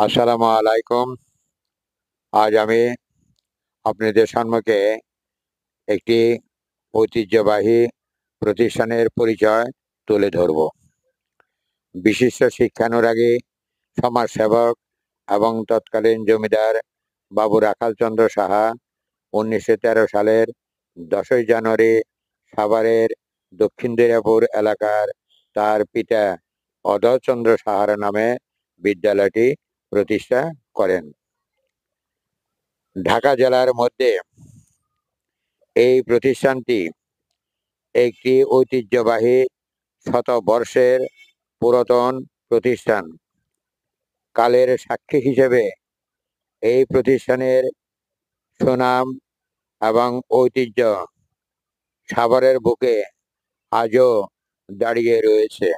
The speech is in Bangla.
আসসালামু আলাইকুম। আজ আমি আপনাদের সম্মুখে একটি ঐতিহ্যবাহী প্রতিষ্ঠানের পরিচয় তুলে ধরব। বিশিষ্ট শিক্ষানুরাগী, সমাজসেবক এবং তৎকালীন জমিদার বাবু রাখালচন্দ্র সাহা ১৯১৩ সালের ১০ই জানুয়ারি সাভারের দক্ষিণ দিনাজপুর এলাকার তার পিতা অধরচন্দ্র সাহার নামে বিদ্যালয়টি প্রতিষ্ঠা করেন। ঢাকা জেলার মধ্যে এই প্রতিষ্ঠানটি একটি ঐতিহ্যবাহী শতবর্ষের পুরাতন প্রতিষ্ঠান। কালের সাক্ষী হিসেবে এই প্রতিষ্ঠানের সুনাম এবং ঐতিহ্য সাভারের বুকে আজও দাঁড়িয়ে রয়েছে।